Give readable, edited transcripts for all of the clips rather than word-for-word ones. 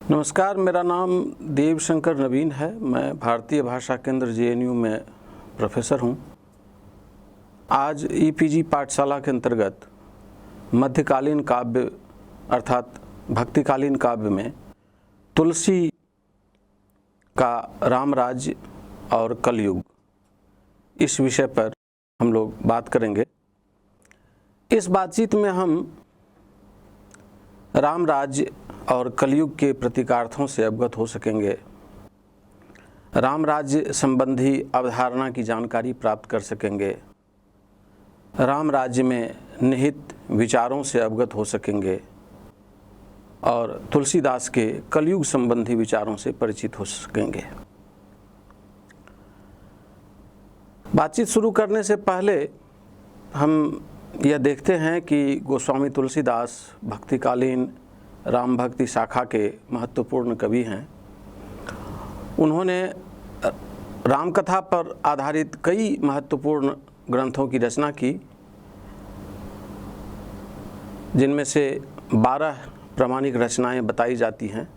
नमस्कार, मेरा नाम देवशंकर नवीन है। मैं भारतीय भाषा केंद्र जेएनयू में प्रोफेसर हूँ। आज ईपीजी पाठशाला के अंतर्गत मध्यकालीन काव्य अर्थात भक्तिकालीन काव्य में तुलसी का रामराज्य और कलयुग, इस विषय पर हम लोग बात करेंगे। इस बातचीत में हम रामराज्य और कलयुग के प्रतीकार्थों से अवगत हो सकेंगे, रामराज्य संबंधी अवधारणा की जानकारी प्राप्त कर सकेंगे, राम राज्य में निहित विचारों से अवगत हो सकेंगे और तुलसीदास के कलयुग संबंधी विचारों से परिचित हो सकेंगे। बातचीत शुरू करने से पहले हम यह देखते हैं कि गोस्वामी तुलसीदास भक्तिकालीन राम भक्ति शाखा के महत्वपूर्ण कवि हैं। उन्होंने रामकथा पर आधारित कई महत्वपूर्ण ग्रंथों की रचना की, जिनमें से 12 प्रामाणिक रचनाएं बताई जाती हैं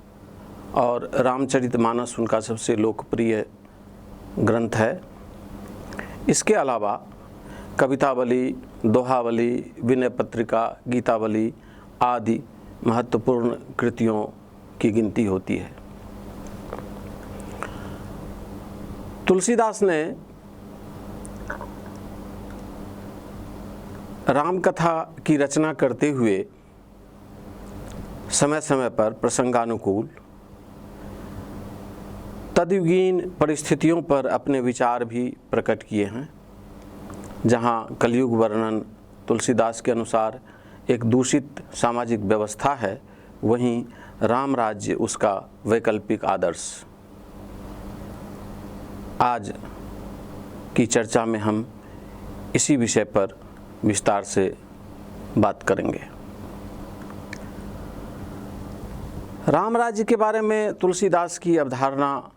और रामचरितमानस उनका सबसे लोकप्रिय ग्रंथ है। इसके अलावा कवितावली, दोहावली, विनय पत्रिका, गीतावली आदि महत्वपूर्ण कृतियों की गिनती होती है। तुलसीदास ने रामकथा की रचना करते हुए समय समय पर प्रसंगानुकूल तद्युगीन परिस्थितियों पर अपने विचार भी प्रकट किए हैं। जहाँ कलयुग वर्णन तुलसीदास के अनुसार एक दूषित सामाजिक व्यवस्था है, वहीं राम राज्य उसका वैकल्पिक आदर्श। आज की चर्चा में हम इसी विषय पर विस्तार से बात करेंगे। राम राज्य के बारे में तुलसीदास की अवधारणा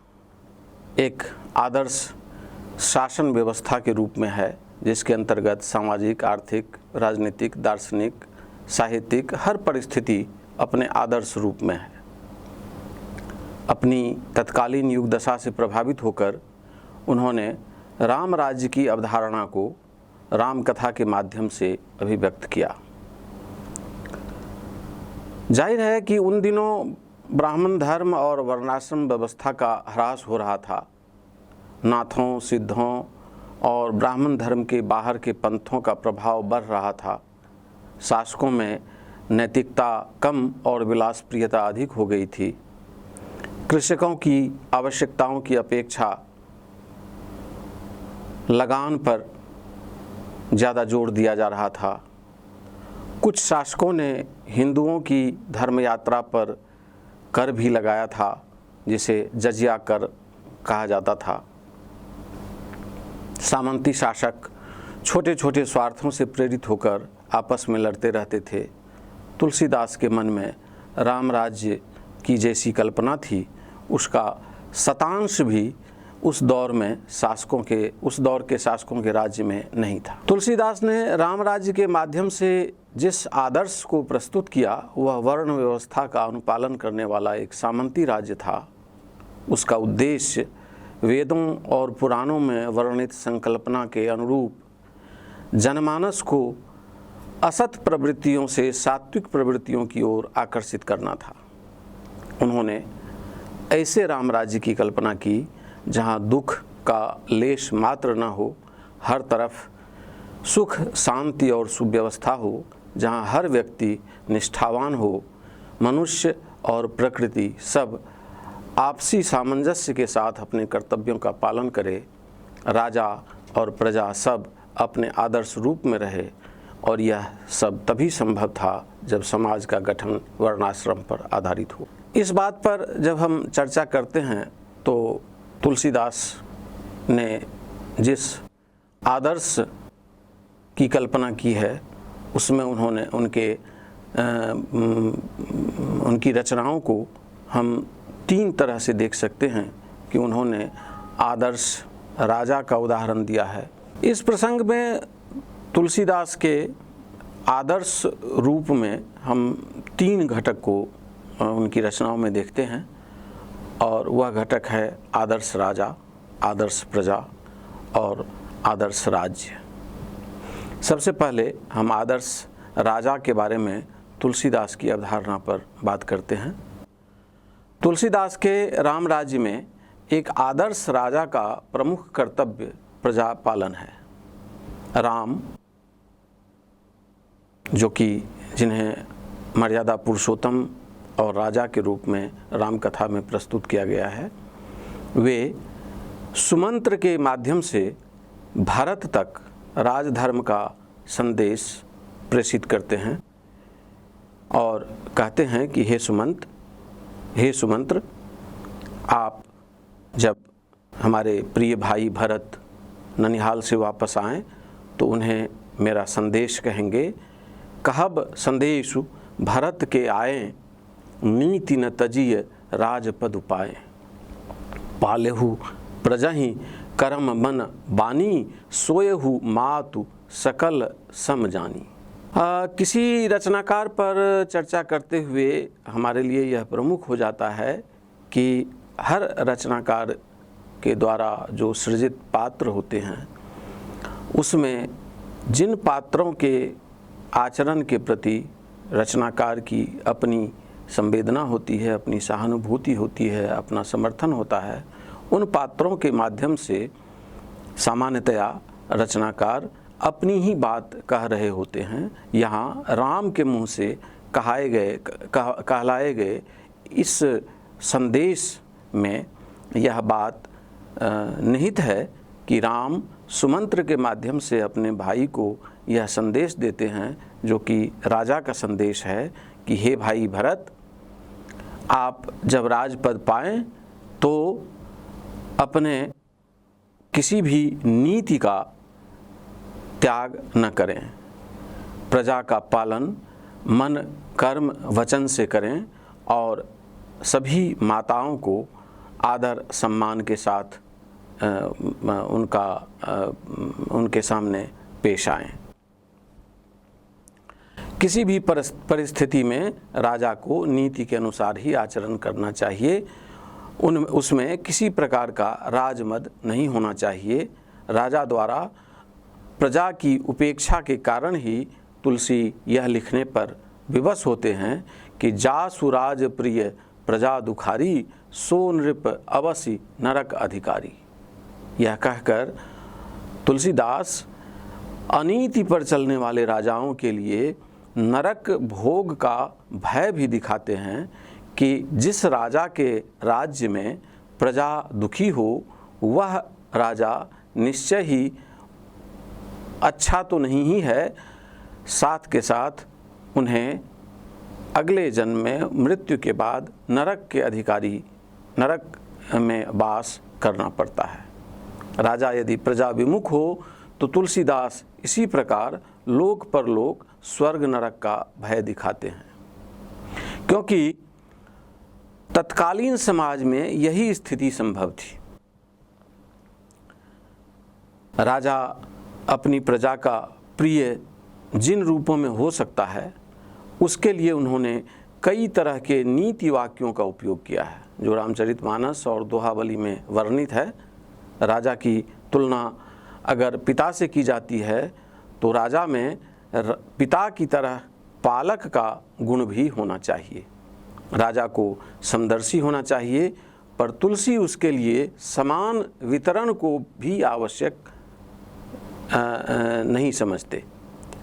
एक आदर्श शासन व्यवस्था के रूप में है, जिसके अंतर्गत सामाजिक, आर्थिक, राजनीतिक, दार्शनिक, साहित्यिक हर परिस्थिति अपने आदर्श रूप में है। अपनी तत्कालीन युग दशा से प्रभावित होकर उन्होंने राम राज्य की अवधारणा को रामकथा के माध्यम से अभिव्यक्त किया। जाहिर है कि उन दिनों ब्राह्मण धर्म और वर्णाश्रम व्यवस्था का ह्रास हो रहा था। नाथों, सिद्धों और ब्राह्मण धर्म के बाहर के पंथों का प्रभाव बढ़ रहा था। शासकों में नैतिकता कम और विलासप्रियता अधिक हो गई थी। कृषकों की आवश्यकताओं की अपेक्षा लगान पर ज़्यादा जोर दिया जा रहा था। कुछ शासकों ने हिंदुओं की धर्म यात्रा पर कर भी लगाया था, जिसे जजिया कर कहा जाता था। सामंती शासक छोटे छोटे स्वार्थों से प्रेरित होकर आपस में लड़ते रहते थे। तुलसीदास के मन में राम राज्य की जैसी कल्पना थी, उसका शतांश भी उस दौर के शासकों के राज्य में नहीं था। तुलसीदास ने राम राज्य के माध्यम से जिस आदर्श को प्रस्तुत किया, वह वर्ण व्यवस्था का अनुपालन करने वाला एक सामंती राज्य था। उसका उद्देश्य वेदों और पुराणों में वर्णित संकल्पना के अनुरूप जनमानस को असत प्रवृत्तियों से सात्विक प्रवृत्तियों की ओर आकर्षित करना था। उन्होंने ऐसे राम राज्य की कल्पना की जहां दुख का लेश मात्र न हो, हर तरफ सुख, शांति और सुव्यवस्था हो, जहां हर व्यक्ति निष्ठावान हो, मनुष्य और प्रकृति सब आपसी सामंजस्य के साथ अपने कर्तव्यों का पालन करे, राजा और प्रजा सब अपने आदर्श रूप में रहे। और यह सब तभी संभव था जब समाज का गठन वर्णाश्रम पर आधारित हो। इस बात पर जब हम चर्चा करते हैं तो तुलसीदास ने जिस आदर्श की कल्पना की है, उसमें उन्होंने उनकी रचनाओं को हम 3 तरह से देख सकते हैं कि उन्होंने आदर्श राजा का उदाहरण दिया है। इस प्रसंग में तुलसीदास के आदर्श रूप में हम 3 घटक को उनकी रचनाओं में देखते हैं, और वह घटक है आदर्श राजा, आदर्श प्रजा और आदर्श राज्य। सबसे पहले हम आदर्श राजा के बारे में तुलसीदास की अवधारणा पर बात करते हैं। तुलसीदास के राम राज्य में एक आदर्श राजा का प्रमुख कर्तव्य प्रजा पालन है। राम, जो कि जिन्हें मर्यादा पुरुषोत्तम और राजा के रूप में राम कथा में प्रस्तुत किया गया है, वे सुमंत्र के माध्यम से भारत तक राजधर्म का संदेश प्रेषित करते हैं और कहते हैं कि हे सुमंत्र, आप जब हमारे प्रिय भाई भरत ननिहाल से वापस आएं तो उन्हें मेरा संदेश कहेंगे। कहब संदेशु भरत के आए, नीति न तजिय राजपद पाए। पालेहु प्रजहि करम मन बानी, सोयहु मातु सकल सम जानी। किसी रचनाकार पर चर्चा करते हुए हमारे लिए यह प्रमुख हो जाता है कि हर रचनाकार के द्वारा जो सृजित पात्र होते हैं, उसमें जिन पात्रों के आचरण के प्रति रचनाकार की अपनी संवेदना होती है, अपनी सहानुभूति होती है, अपना समर्थन होता है, उन पात्रों के माध्यम से सामान्यतया रचनाकार अपनी ही बात कह रहे होते हैं। यहाँ राम के मुँह से कहलाए गए इस संदेश में यह बात निहित है कि राम सुमंत्र के माध्यम से अपने भाई को यह संदेश देते हैं, जो कि राजा का संदेश है कि हे भाई भरत, आप जब राजपद पाएं तो अपने किसी भी नीति का त्याग न करें, प्रजा का पालन मन कर्म वचन से करें और सभी माताओं को आदर सम्मान के साथ उनके सामने पेश आएं। किसी भी परिस्थिति में राजा को नीति के अनुसार ही आचरण करना चाहिए। उसमें किसी प्रकार का राजमद नहीं होना चाहिए। राजा द्वारा प्रजा की उपेक्षा के कारण ही तुलसी यह लिखने पर विवश होते हैं कि जासु राज प्रिय प्रजा दुखारी, सो नृप अवसि नरक अधिकारी। यह कहकर तुलसीदास अनीति पर चलने वाले राजाओं के लिए नरक भोग का भय भी दिखाते हैं कि जिस राजा के राज्य में प्रजा दुखी हो वह राजा निश्चय ही अच्छा तो नहीं ही है, साथ के साथ उन्हें अगले जन्म में मृत्यु के बाद नरक में वास करना पड़ता है। राजा यदि प्रजा विमुख हो तो तुलसीदास इसी प्रकार लोक परलोक स्वर्ग नरक का भय दिखाते हैं, क्योंकि तत्कालीन समाज में यही स्थिति संभव थी। राजा अपनी प्रजा का प्रिय जिन रूपों में हो सकता है, उसके लिए उन्होंने कई तरह के नीति वाक्यों का उपयोग किया है, जो रामचरितमानस और दोहावली में वर्णित है। राजा की तुलना अगर पिता से की जाती है तो राजा में पिता की तरह पालक का गुण भी होना चाहिए। राजा को समदर्शी होना चाहिए, पर तुलसी उसके लिए समान वितरण को भी आवश्यक नहीं समझते।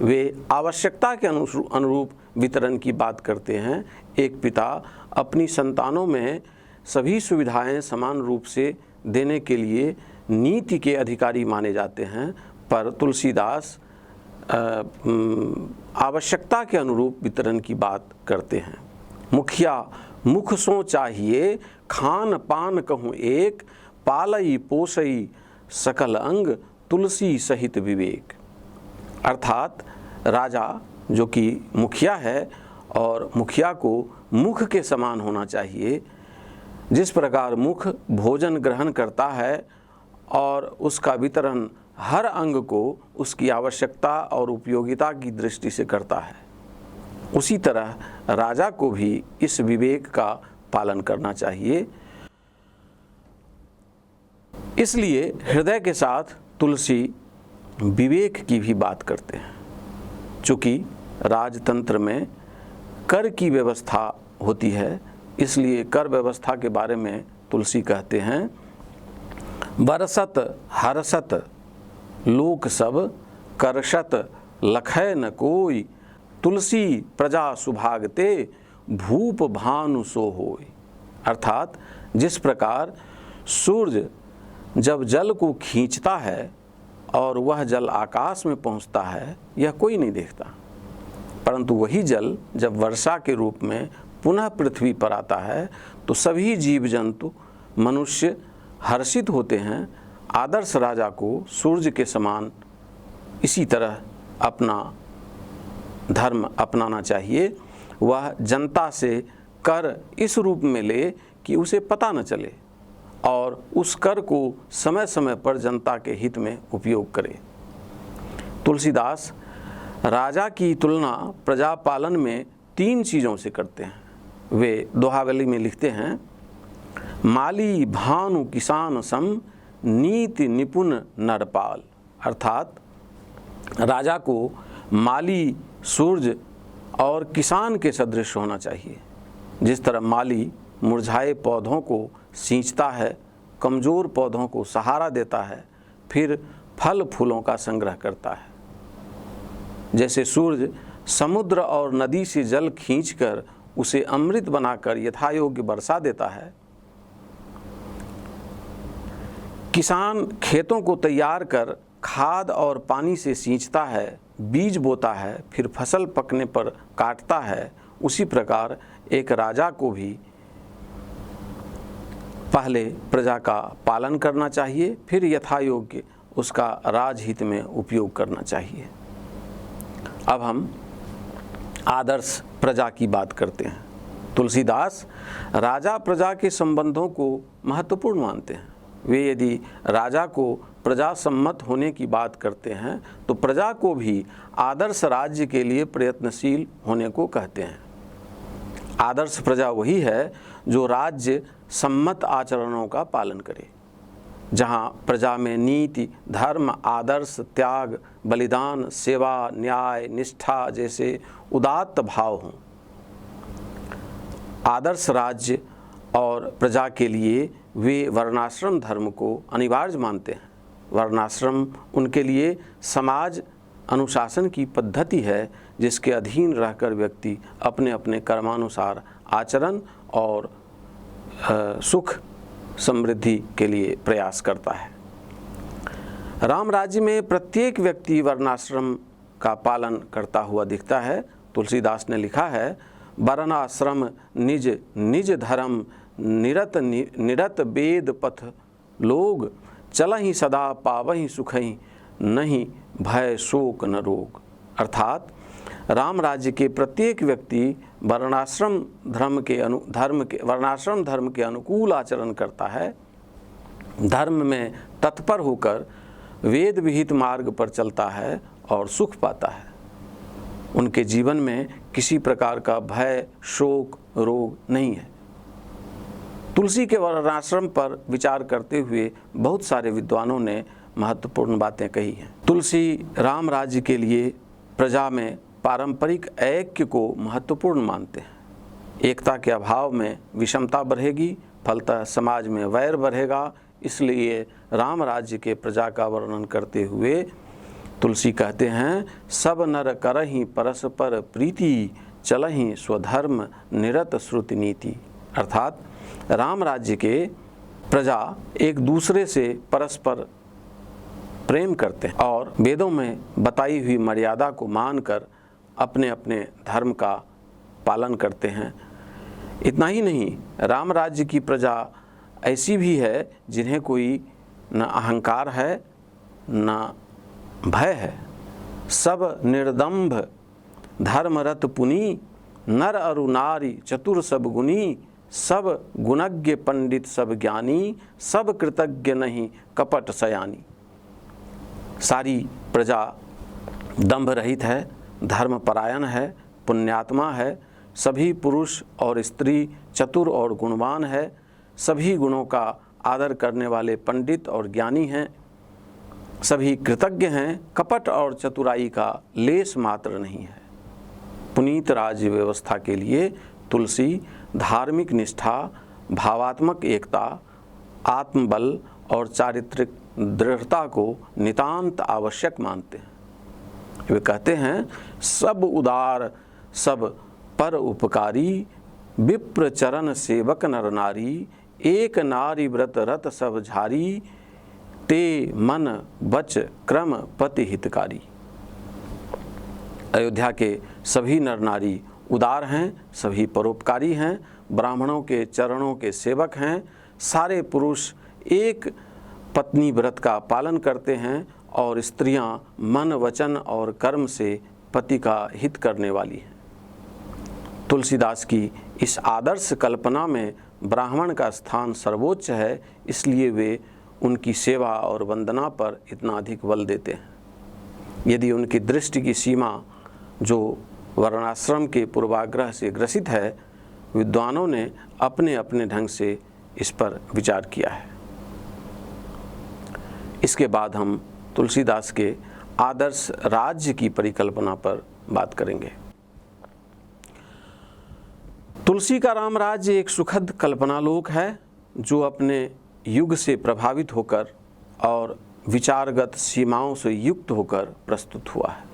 वे आवश्यकता के अनुरूप वितरण की बात करते हैं। एक पिता अपनी संतानों में सभी सुविधाएं समान रूप से देने के लिए नीति के अधिकारी माने जाते हैं, पर तुलसीदास आवश्यकता के अनुरूप वितरण की बात करते हैं। मुखिया मुख सो चाहिए, खान पान कहूँ एक, पालई पोसई सकल अंग, तुलसी सहित विवेक। अर्थात राजा जो कि मुखिया है और मुखिया को मुख के समान होना चाहिए। जिस प्रकार मुख भोजन ग्रहण करता है और उसका वितरण हर अंग को उसकी आवश्यकता और उपयोगिता की दृष्टि से करता है, उसी तरह राजा को भी इस विवेक का पालन करना चाहिए। इसलिए हृदय के साथ तुलसी विवेक की भी बात करते हैं। चूँकि राजतंत्र में कर की व्यवस्था होती है, इसलिए कर व्यवस्था के बारे में तुलसी कहते हैं, बरसत हरसत लोक सब करसत लखै न कोई, तुलसी प्रजा सुभागते भूप भानु सो होय। अर्थात जिस प्रकार सूर्य जब जल को खींचता है और वह जल आकाश में पहुंचता है, यह कोई नहीं देखता, परंतु वही जल जब वर्षा के रूप में पुनः पृथ्वी पर आता है तो सभी जीव जंतु मनुष्य हर्षित होते हैं। आदर्श राजा को सूर्य के समान इसी तरह अपना धर्म अपनाना चाहिए। वह जनता से कर इस रूप में ले कि उसे पता न चले और उस कर को समय समय पर जनता के हित में उपयोग करे। तुलसीदास राजा की तुलना प्रजा पालन में 3 चीज़ों से करते हैं। वे दोहावली में लिखते हैं, माली भानु किसान सम नीति निपुण नरपाल। अर्थात राजा को माली सूर्य और किसान के सदृश होना चाहिए। जिस तरह माली मुरझाए पौधों को सींचता है, कमज़ोर पौधों को सहारा देता है, फिर फल फूलों का संग्रह करता है, जैसे सूर्य समुद्र और नदी से जल खींचकर उसे अमृत बनाकर यथायोग्य बरसा देता है, किसान खेतों को तैयार कर खाद और पानी से सींचता है, बीज बोता है, फिर फसल पकने पर काटता है, उसी प्रकार एक राजा को भी पहले प्रजा का पालन करना चाहिए, फिर यथायोग्य उसका राजहित में उपयोग करना चाहिए। अब हम आदर्श प्रजा की बात करते हैं। तुलसीदास राजा प्रजा के संबंधों को महत्वपूर्ण मानते हैं। वे यदि राजा को प्रजा सम्मत होने की बात करते हैं तो प्रजा को भी आदर्श राज्य के लिए प्रयत्नशील होने को कहते हैं। आदर्श प्रजा वही है जो राज्य सम्मत आचरणों का पालन करे, जहाँ प्रजा में नीति, धर्म, आदर्श, त्याग, बलिदान, सेवा, न्याय, निष्ठा जैसे उदात्त भाव हों। आदर्श राज्य और प्रजा के लिए वे वर्णाश्रम धर्म को अनिवार्य मानते हैं। वर्णाश्रम उनके लिए समाज अनुशासन की पद्धति है, जिसके अधीन रहकर व्यक्ति अपने अपने कर्मानुसार आचरण और सुख समृद्धि के लिए प्रयास करता है। राम राज्य में प्रत्येक व्यक्ति वर्णाश्रम का पालन करता हुआ दिखता है। तुलसीदास ने लिखा है, वर्णाश्रम निज निज धर्म निरत निरत वेद पथ लोग, चलहि सदा पावहि सुखहि नहीं भय शोक न रोग। अर्थात राम राज्य के प्रत्येक व्यक्ति वर्णाश्रम धर्म के अनुकूल आचरण करता है, धर्म में तत्पर होकर वेद विहित मार्ग पर चलता है और सुख पाता है। उनके जीवन में किसी प्रकार का भय, शोक, रोग नहीं है। तुलसी के वर्णाश्रम पर विचार करते हुए बहुत सारे विद्वानों ने महत्वपूर्ण बातें कही हैं। तुलसी राम राज्य के लिए प्रजा में पारंपरिक ऐक्य को महत्वपूर्ण मानते हैं। एकता के अभाव में विषमता बढ़ेगी, फलतः समाज में वैर बढ़ेगा। इसलिए राम राज्य के प्रजा का वर्णन करते हुए तुलसी कहते हैं, सब नर करहि परस्पर प्रीति, चलहि स्वधर्म निरत श्रुति नीति। अर्थात राम राज्य के प्रजा एक दूसरे से परस्पर प्रेम करते हैं और वेदों में बताई हुई मर्यादा को मानकर अपने अपने धर्म का पालन करते हैं। इतना ही नहीं, राम राज्य की प्रजा ऐसी भी है जिन्हें कोई न अहंकार है न भय है। सब निर्दम्भ धर्मरत पुनि, नर अरु नारी चतुर सब गुनी, सब गुणज्ञ पंडित सब ज्ञानी, सब कृतज्ञ नहीं कपट सयानी। सारी प्रजा दंभ रहित है, धर्मपरायण है, पुण्यात्मा है, सभी पुरुष और स्त्री चतुर और गुणवान है, सभी गुणों का आदर करने वाले पंडित और ज्ञानी हैं, सभी कृतज्ञ हैं, कपट और चतुराई का लेस मात्र नहीं है। पुनीत राज्य व्यवस्था के लिए तुलसी धार्मिक निष्ठा, भावात्मक एकता, आत्मबल और चारित्रिक दृढ़ता को नितांत आवश्यक मानते हैं। वे कहते हैं, सब उदार सब पर उपकारी, विप्र चरण सेवक नर नारी, एक नारी व्रत रत सब झारी, ते मन बच क्रम पति हितकारी। अयोध्या के सभी नर नारी उदार हैं, सभी परोपकारी हैं, ब्राह्मणों के चरणों के सेवक हैं, सारे पुरुष एक पत्नी व्रत का पालन करते हैं और स्त्रियां मन वचन और कर्म से पति का हित करने वाली हैं। तुलसीदास की इस आदर्श कल्पना में ब्राह्मण का स्थान सर्वोच्च है, इसलिए वे उनकी सेवा और वंदना पर इतना अधिक बल देते हैं। यदि उनकी दृष्टि की सीमा जो वर्णाश्रम के पूर्वाग्रह से ग्रसित है, विद्वानों ने अपने अपने ढंग से इस पर विचार किया है। इसके बाद हम तुलसीदास के आदर्श राज्य की परिकल्पना पर बात करेंगे। तुलसी का राम राज्य एक सुखद कल्पनालोक है जो अपने युग से प्रभावित होकर और विचारगत सीमाओं से युक्त होकर प्रस्तुत हुआ है।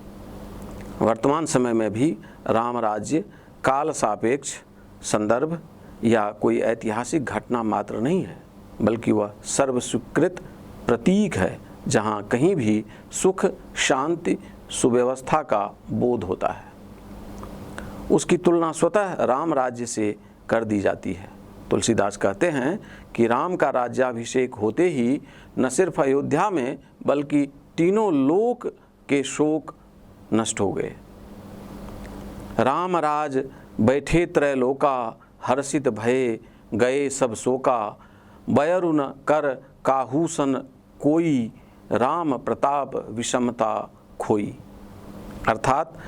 वर्तमान समय में भी राम राज्य काल सापेक्ष संदर्भ या कोई ऐतिहासिक घटना मात्र नहीं है, बल्कि वह सर्वस्वीकृत प्रतीक है, जहाँ कहीं भी सुख, शांति, सुव्यवस्था का बोध होता है। उसकी तुलना स्वतः राम राज्य से कर दी जाती है। तुलसीदास कहते हैं कि राम का राज्याभिषेक होते ही न सिर्फ अयोध्या में बल्कि तीनों लोक के शोक नष्ट हो गए। राम राज बैठे त्रैलोका, हर्षित भये गए सब शोका, बयरु न कर काहूसन कोई, राम प्रताप विषमता खोई। अर्थात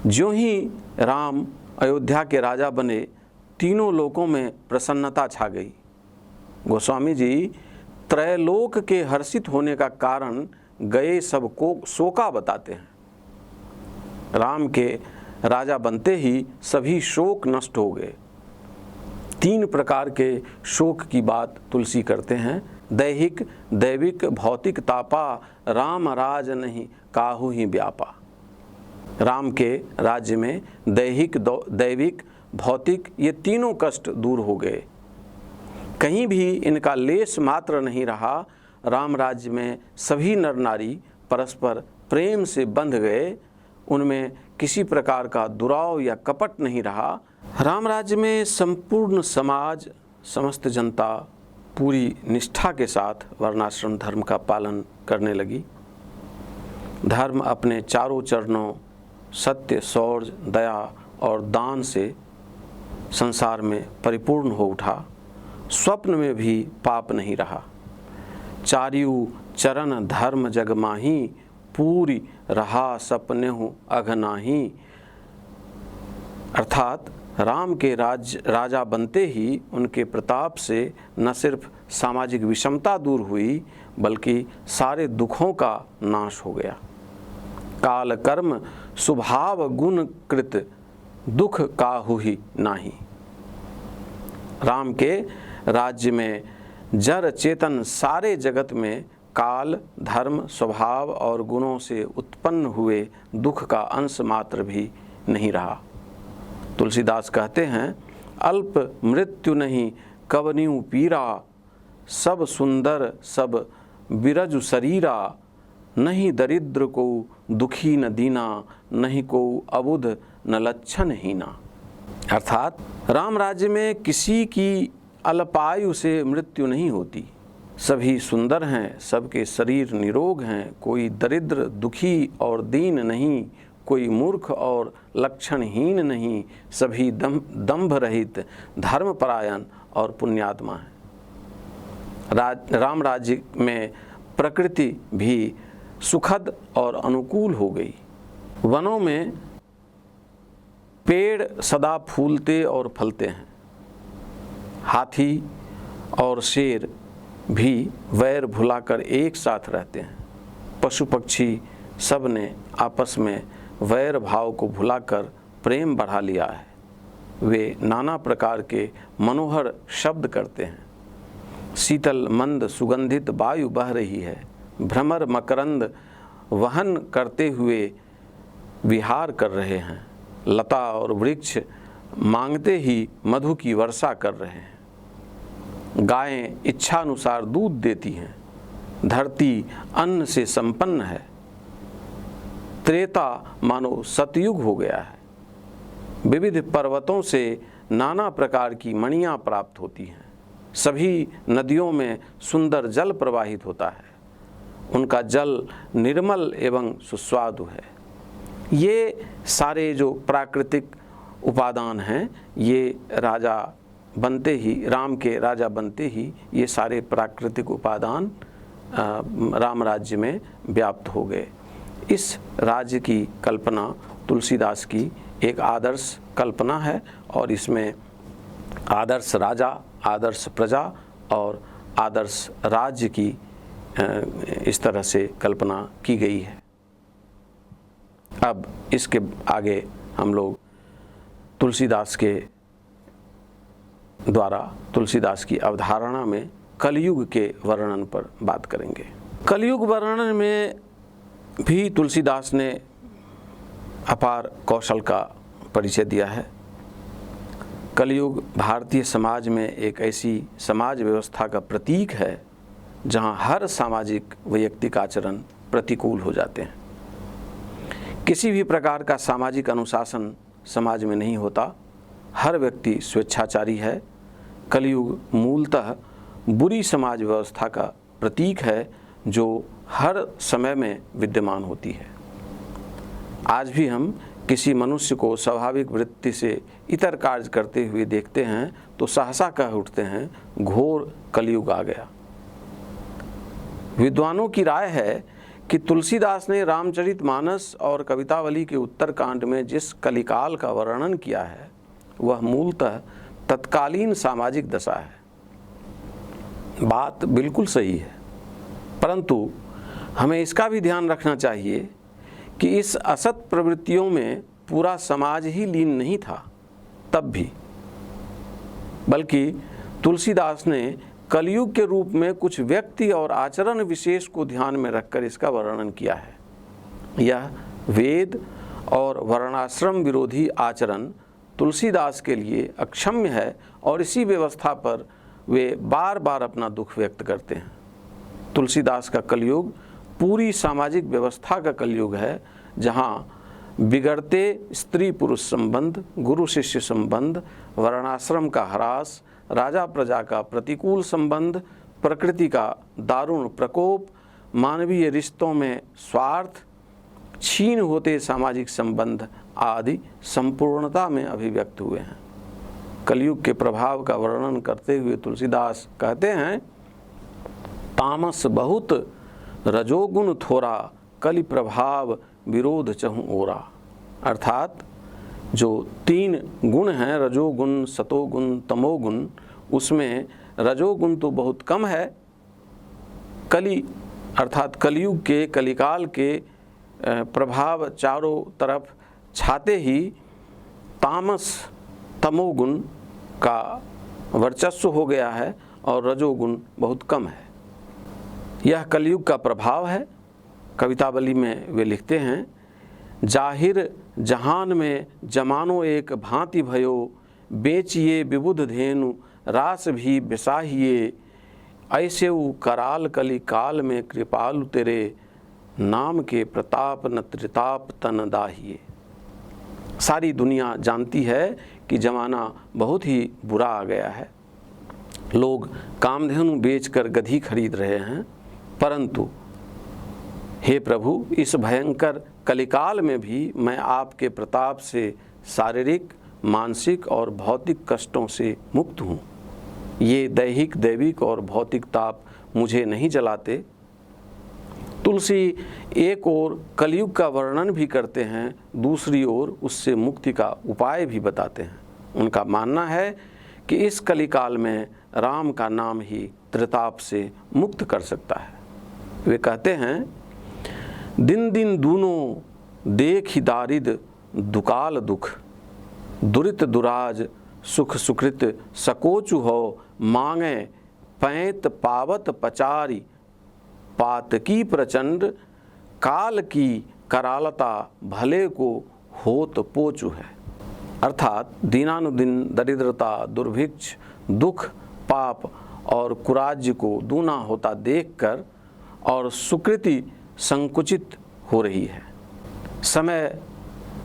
ज्यों ही राम अयोध्या के राजा बने, तीनों लोकों में प्रसन्नता छा गई। गोस्वामी जी त्रैलोक के हर्षित होने का कारण गए सबको शोका बताते हैं। राम के राजा बनते ही सभी शोक नष्ट हो गए। 3 प्रकार के शोक की बात तुलसी करते हैं। दैहिक, दैविक, भौतिक तापा, राम राज नहीं काहू ही व्यापा। राम के राज्य में दैहिक, दैविक, भौतिक ये तीनों कष्ट दूर हो गए। कहीं भी इनका लेश मात्र नहीं रहा। राम राज्य में सभी नर नारी परस्पर प्रेम से बंध गए। उनमें किसी प्रकार का दुराव या कपट नहीं रहा। राम राज्य में संपूर्ण समाज, समस्त जनता पूरी निष्ठा के साथ वर्णाश्रम धर्म का पालन करने लगी। धर्म अपने चारों चरणों सत्य, शौर्य, दया और दान से संसार में परिपूर्ण हो उठा। स्वप्न में भी पाप नहीं रहा। चारियु चरण धर्म जग माही, पूरी रहा सपने हूँ अघ नाही। अर्थात राम के राजा बनते ही उनके प्रताप से न सिर्फ सामाजिक विषमता दूर हुई बल्कि सारे दुखों का नाश हो गया। काल कर्म स्वभाव गुण कृत, दुख काहू ही नाही। राम के राज्य में जड़ चेतन सारे जगत में काल, धर्म, स्वभाव और गुणों से उत्पन्न हुए दुख का अंश मात्र भी नहीं रहा। तुलसीदास कहते हैं, अल्प मृत्यु नहीं कवनियु पीरा, सब सुंदर सब बिरजु शरीरा, नहीं दरिद्र को दुखी न दीना, नहीं को अबुध न लक्षण हीना। अर्थात राम राज्य में किसी की अल्पायु से मृत्यु नहीं होती। सभी सुंदर हैं, सबके शरीर निरोग हैं, कोई दरिद्र, दुखी और दीन नहीं, कोई मूर्ख और लक्षणहीन नहीं, सभी दंभ रहित, धर्मपरायण और पुण्यात्मा हैं। राम राज्य में प्रकृति भी सुखद और अनुकूल हो गई। वनों में पेड़ सदा फूलते और फलते हैं, हाथी और शेर भी वैर भुलाकर एक साथ रहते हैं, पशु पक्षी सब ने आपस में वैर भाव को भुलाकर प्रेम बढ़ा लिया है। वे नाना प्रकार के मनोहर शब्द करते हैं, शीतल मंद सुगंधित वायु बह रही है, भ्रमर मकरंद वहन करते हुए विहार कर रहे हैं, लता और वृक्ष मांगते ही मधु की वर्षा कर रहे हैं, गायें इच्छानुसार दूध देती हैं, धरती अन्न से संपन्न है, त्रेता मानो सतयुग हो गया है, विविध पर्वतों से नाना प्रकार की मणियाँ प्राप्त होती हैं, सभी नदियों में सुंदर जल प्रवाहित होता है, उनका जल निर्मल एवं सुस्वादु है। ये सारे जो प्राकृतिक उपादान हैं, ये राजा बनते ही, राम के राजा बनते ही ये सारे प्राकृतिक उपादान राम राज्य में व्याप्त हो गए। इस राज्य की कल्पना तुलसीदास की एक आदर्श कल्पना है और इसमें आदर्श राजा, आदर्श प्रजा और आदर्श राज्य की इस तरह से कल्पना की गई है। अब इसके आगे हम लोग तुलसीदास के द्वारा तुलसीदास की अवधारणा में कलयुग के वर्णन पर बात करेंगे। कलयुग वर्णन में भी तुलसीदास ने अपार कौशल का परिचय दिया है। कलयुग भारतीय समाज में एक ऐसी समाज व्यवस्था का प्रतीक है जहां हर सामाजिक वैयक्तिक आचरण प्रतिकूल हो जाते हैं। किसी भी प्रकार का सामाजिक अनुशासन समाज में नहीं होता, हर व्यक्ति स्वेच्छाचारी है। कलयुग मूलतः बुरी समाज व्यवस्था का प्रतीक है जो हर समय में विद्यमान होती है। आज भी हम किसी मनुष्य को स्वाभाविक वृत्ति से इतर कार्य करते हुए देखते हैं तो सहसा कह उठते हैं, घोर कलयुग आ गया। विद्वानों की राय है कि तुलसीदास ने रामचरितमानस और कवितावली के उत्तरकांड में जिस कलिकाल का वर्णन किया है वह मूलतः तत्कालीन सामाजिक दशा है। बात बिल्कुल सही है, परंतु हमें इसका भी ध्यान रखना चाहिए कि इस असत प्रवृत्तियों में पूरा समाज ही लीन नहीं था तब भी, बल्कि तुलसीदास ने कलयुग के रूप में कुछ व्यक्ति और आचरण विशेष को ध्यान में रखकर इसका वर्णन किया है। यह वेद और वर्णाश्रम विरोधी आचरण तुलसीदास के लिए अक्षम्य है और इसी व्यवस्था पर वे बार बार अपना दुख व्यक्त करते हैं। तुलसीदास का कलयुग पूरी सामाजिक व्यवस्था का कलयुग है जहाँ बिगड़ते स्त्री पुरुष संबंध, गुरु शिष्य संबंध, वर्णाश्रम का ह्रास, राजा प्रजा का प्रतिकूल संबंध, प्रकृति का दारुण प्रकोप, मानवीय रिश्तों में स्वार्थ, क्षीण होते सामाजिक संबंध आदि संपूर्णता में अभिव्यक्त हुए हैं। कलयुग के प्रभाव का वर्णन करते हुए तुलसीदास कहते हैं, तामस बहुत रजोगुण थोरा, कलि प्रभाव विरोध चहु ओरा। अर्थात जो तीन गुण हैं, रजोगुण, सतोगुण, तमोगुण, उसमें रजोगुण तो बहुत कम है। कलि अर्थात कलयुग के, कलिकाल के प्रभाव चारों तरफ छाते ही तामस तमोगुण का वर्चस्व हो गया है और रजोगुण बहुत कम है। यह कलयुग का प्रभाव है। कवितावली में वे लिखते हैं, जाहिर जहान में जमानो एक भांति भयो, बेचिए विबुध धेनु रास भी बिसाहिए, ऐसे कराल कली काल में कृपालु तेरे, नाम के प्रताप न त्रिताप तन दाहिए। सारी दुनिया जानती है कि जमाना बहुत ही बुरा आ गया है। लोग कामधेनु बेचकर गधी खरीद रहे हैं, परंतु हे प्रभु, इस भयंकर कलिकाल में भी मैं आपके प्रताप से शारीरिक, मानसिक और भौतिक कष्टों से मुक्त हूँ। ये दैहिक, दैविक और भौतिक ताप मुझे नहीं जलाते। तुलसी एक ओर कलयुग का वर्णन भी करते हैं, दूसरी ओर उससे मुक्ति का उपाय भी बताते हैं। उनका मानना है कि इस कलिकाल में राम का नाम ही त्रिताप से मुक्त कर सकता है। वे कहते हैं, दिन दिन दूनों देख ही दारिद दुकाल दुख, दुरित दुराज सुख सुकृत सकोचु हो, मांगे पैंत पावत पचारी, पात की प्रचंड काल की करालता भले को होत पोचु है। अर्थात दीनानुदिन दरिद्रता, दुर्भिक्ष, दुख, पाप और कुराज्य को दूना होता देखकर और सुकृति संकुचित हो रही है। समय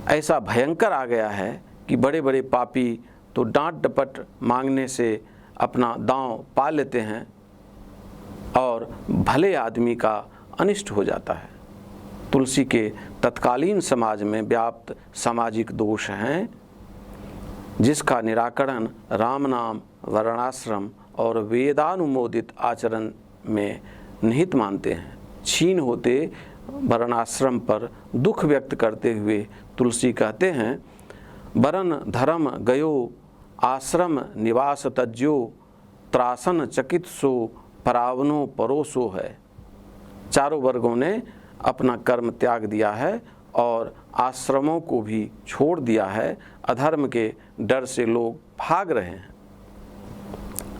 ऐसा भयंकर आ गया है कि बड़े बड़े पापी तो डांट डपट मांगने से अपना दांव पा लेते हैं और भले आदमी का अनिष्ट हो जाता है। तुलसी के तत्कालीन समाज में व्याप्त सामाजिक दोष हैं, जिसका निराकरण राम नाम, वर्णाश्रम और वेदानुमोदित आचरण में निहित मानते हैं। क्षीण होते वर्णाश्रम पर दुख व्यक्त करते हुए तुलसी कहते हैं, वरन धर्म गयो आश्रम निवास तज्यो, त्रासन चकित सो परावनो परोसो है। चारों वर्गों ने अपना कर्म त्याग दिया है और आश्रमों को भी छोड़ दिया है। अधर्म के डर से लोग भाग रहे हैं।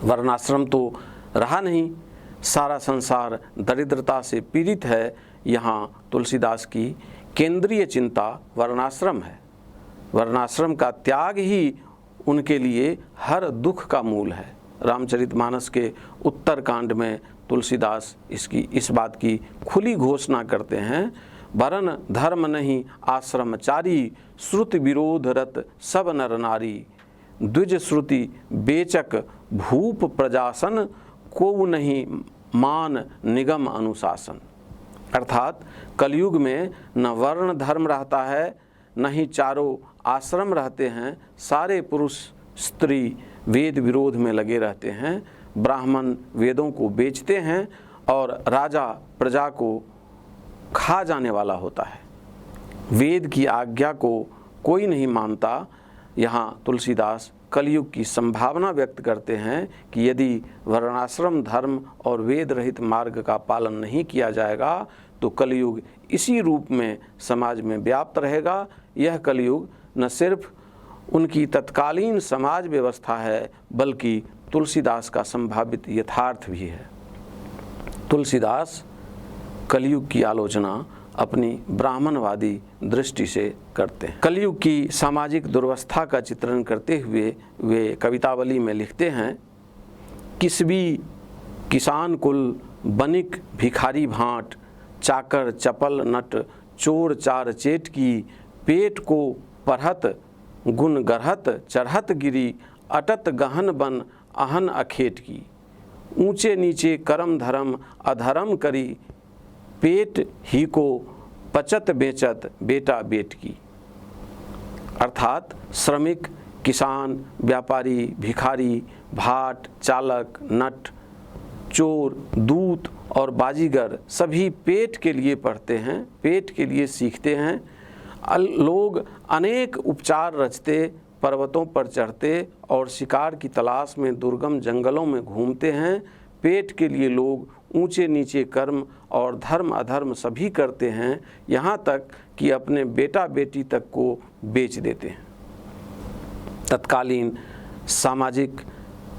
वर्णाश्रम तो रहा नहीं, सारा संसार दरिद्रता से पीड़ित है। यहाँ तुलसीदास की केंद्रीय चिंता वर्णाश्रम है। वर्णाश्रम का त्याग ही उनके लिए हर दुख का मूल है। रामचरितमानस के उत्तरकांड में तुलसीदास इस बात की खुली घोषणा करते हैं, वरन धर्म नहीं आश्रमचारी, श्रुति विरोध रत सब नर नारी, द्विज श्रुति बेचक भूप प्रजासन, को नहीं मान निगम अनुशासन। अर्थात कलयुग में न वर्ण धर्म रहता है, न ही चारों आश्रम रहते हैं। सारे पुरुष स्त्री वेद विरोध में लगे रहते हैं। ब्राह्मण वेदों को बेचते हैं और राजा प्रजा को खा जाने वाला होता है। वेद की आज्ञा को कोई नहीं मानता। यहाँ तुलसीदास कलयुग की संभावना व्यक्त करते हैं कि यदि वर्णाश्रम धर्म और वेद रहित मार्ग का पालन नहीं किया जाएगा तो कलयुग इसी रूप में समाज में व्याप्त रहेगा। यह कलयुग न सिर्फ उनकी तत्कालीन समाज व्यवस्था है, बल्कि तुलसीदास का संभावित यथार्थ भी है। तुलसीदास कलयुग की आलोचना अपनी ब्राह्मणवादी दृष्टि से करते हैं। कलयुग की सामाजिक दुर्वस्था का चित्रण करते हुए वे कवितावली में लिखते हैं, किसबी किसान कुल बनिक भिखारी भांट, चाकर चपल नट चोर चार चेट की, पेट को पढ़त गुण गढ़त चढ़त गिरी, अटत गहन बन अहन अखेट की, ऊंचे नीचे करम धर्म अधर्म करी, पेट ही को पचत बेचत बेटा बेट की। अर्थात श्रमिक, किसान, व्यापारी, भिखारी, भाट, चालक, नट, चोर, दूत और बाजीगर सभी पेट के लिए पढ़ते हैं, पेट के लिए सीखते हैं। लोग अनेक उपचार रचते, पर्वतों पर चढ़ते और शिकार की तलाश में दुर्गम जंगलों में घूमते हैं। पेट के लिए लोग ऊंचे नीचे कर्म और धर्म अधर्म सभी करते हैं, यहाँ तक कि अपने बेटा बेटी तक को बेच देते हैं। तत्कालीन सामाजिक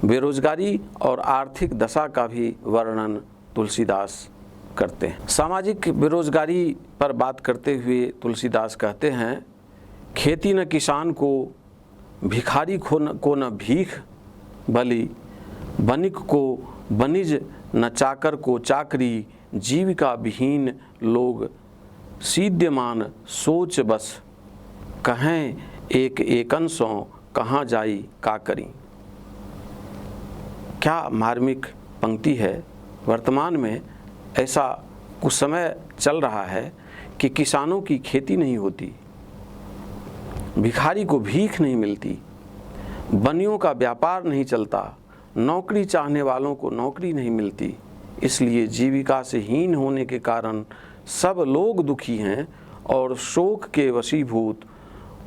बेरोजगारी और आर्थिक दशा का भी वर्णन तुलसीदास करते हैं। सामाजिक बेरोजगारी पर बात करते हुए तुलसीदास कहते हैं, खेती न किसान को, भिखारी को न भीख बलि, बनिक को बनिज न चाकर को चाकरी, जीविका विहीन लोग सीध्यमान सोच बस, कहें एक एकन सौ कहाँ जाई का करी। क्या मार्मिक पंक्ति है। वर्तमान में ऐसा कुछ समय चल रहा है कि किसानों की खेती नहीं होती, भिखारी को भीख नहीं मिलती, बनियों का व्यापार नहीं चलता, नौकरी चाहने वालों को नौकरी नहीं मिलती। इसलिए जीविका से हीन होने के कारण सब लोग दुखी हैं और शोक के वशीभूत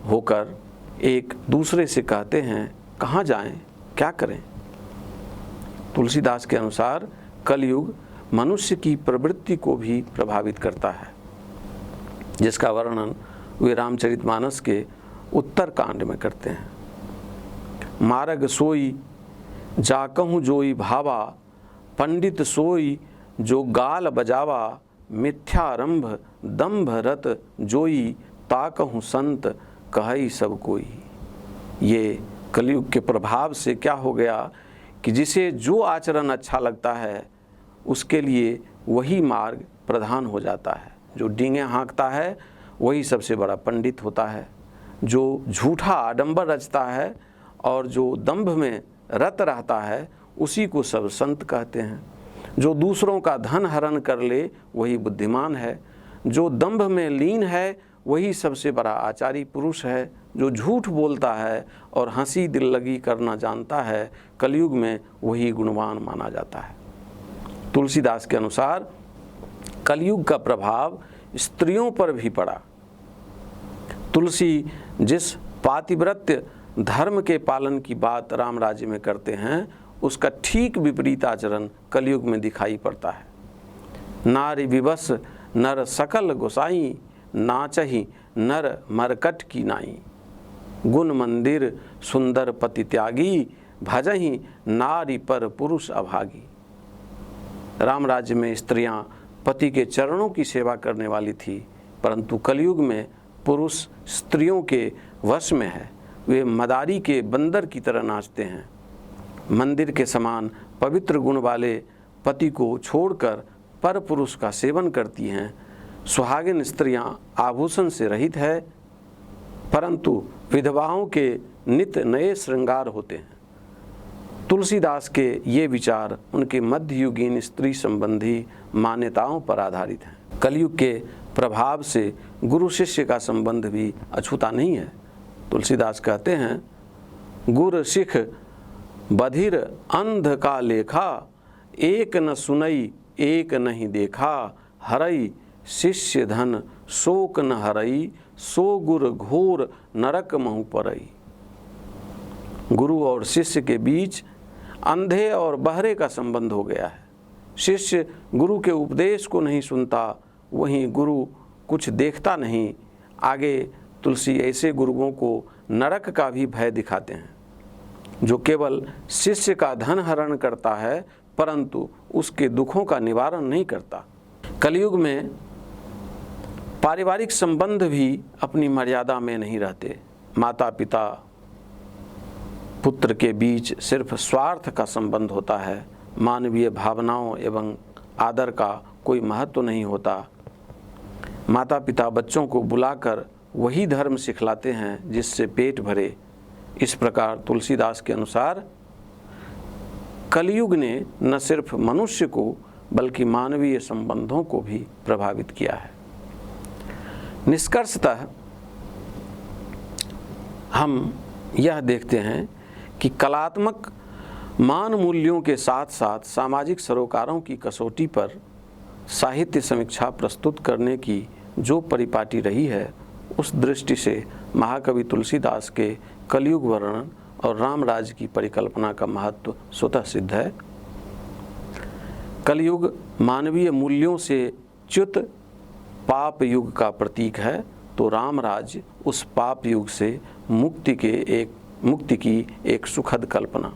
होकर एक दूसरे से कहते हैं कहाँ जाएं, क्या करें। तुलसीदास के अनुसार कलयुग मनुष्य की प्रवृत्ति को भी प्रभावित करता है, जिसका वर्णन वे रामचरितमानस के उत्तर कांड में करते हैं। मार्ग सोई जाकहूँ जोई भावा, पंडित सोई जो गाल बजावा, मिथ्यारंभ दंभ रत जोई, ताकहूँ संत कहई सब कोई। ये कलयुग के प्रभाव से क्या हो गया कि जिसे जो आचरण अच्छा लगता है उसके लिए वही मार्ग प्रधान हो जाता है। जो डींगे हाँकता है वही सबसे बड़ा पंडित होता है, जो झूठा आडंबर रचता है और जो दंभ में रत रहता है उसी को सब संत कहते हैं। जो दूसरों का धन हरण कर ले वही बुद्धिमान है, जो दंभ में लीन है वही सबसे बड़ा आचारी पुरुष है। जो झूठ बोलता है और हंसी दिल लगी करना जानता है, कलयुग में वही गुणवान माना जाता है। तुलसीदास के अनुसार कलयुग का प्रभाव स्त्रियों पर भी पड़ा। तुलसी जिस पातिव्रत्य धर्म के पालन की बात राम राज्य में करते हैं उसका ठीक विपरीत आचरण कलयुग में दिखाई पड़ता है। नारी विवश नर सकल गोसाई, नाचही नर मरकट की नाई, गुण मंदिर सुंदर पति त्यागी, भजही नारी पर पुरुष अभागी। राम राज्य में स्त्रियां पति के चरणों की सेवा करने वाली थी, परंतु कलयुग में पुरुष स्त्रियों के वश में है। वे मदारी के बंदर की तरह नाचते हैं। मंदिर के समान पवित्र गुण वाले पति को छोड़कर पर पुरुष का सेवन करती हैं। सुहागिन स्त्रियां आभूषण से रहित है, परंतु विधवाओं के नित नए श्रृंगार होते हैं। तुलसीदास के ये विचार उनके मध्ययुगीन स्त्री संबंधी मान्यताओं पर आधारित हैं। कलयुग के प्रभाव से गुरु शिष्य का संबंध भी अछूता नहीं है। तुलसीदास कहते हैं, गुर सिख बधिर अंध का लेखा, एक न सुनई एक नहीं देखा, हरई शिष्य धन शोक न हरई, सो गुर घोर नरक महु परई। गुरु और शिष्य के बीच अंधे और बहरे का संबंध हो गया है। शिष्य गुरु के उपदेश को नहीं सुनता, वहीं गुरु कुछ देखता नहीं। आगे तुलसी ऐसे गुरुओं को नरक का भी भय दिखाते हैं, जो केवल शिष्य का धन हरण करता है परंतु उसके दुखों का निवारण नहीं करता। कलयुग में पारिवारिक संबंध भी अपनी मर्यादा में नहीं रहते। माता पिता पुत्र के बीच सिर्फ स्वार्थ का संबंध होता है। मानवीय भावनाओं एवं आदर का कोई महत्व नहीं होता। माता पिता बच्चों को बुलाकर वही धर्म सिखलाते हैं जिससे पेट भरे। इस प्रकार तुलसीदास के अनुसार कलयुग ने न सिर्फ मनुष्य को बल्कि मानवीय संबंधों को भी प्रभावित किया है। निष्कर्षतः हम यह देखते हैं कि कलात्मक मान मूल्यों के साथ साथ सामाजिक सरोकारों की कसौटी पर साहित्य समीक्षा प्रस्तुत करने की जो परिपाटी रही है, उस दृष्टि से महाकवि तुलसीदास के कलयुग वर्णन और राम राज्य की परिकल्पना का महत्व स्वतः सिद्ध है। कलयुग मानवीय मूल्यों से च्युत पाप युग का प्रतीक है, तो राम राज्य उस पाप युग से मुक्ति की एक सुखद कल्पना।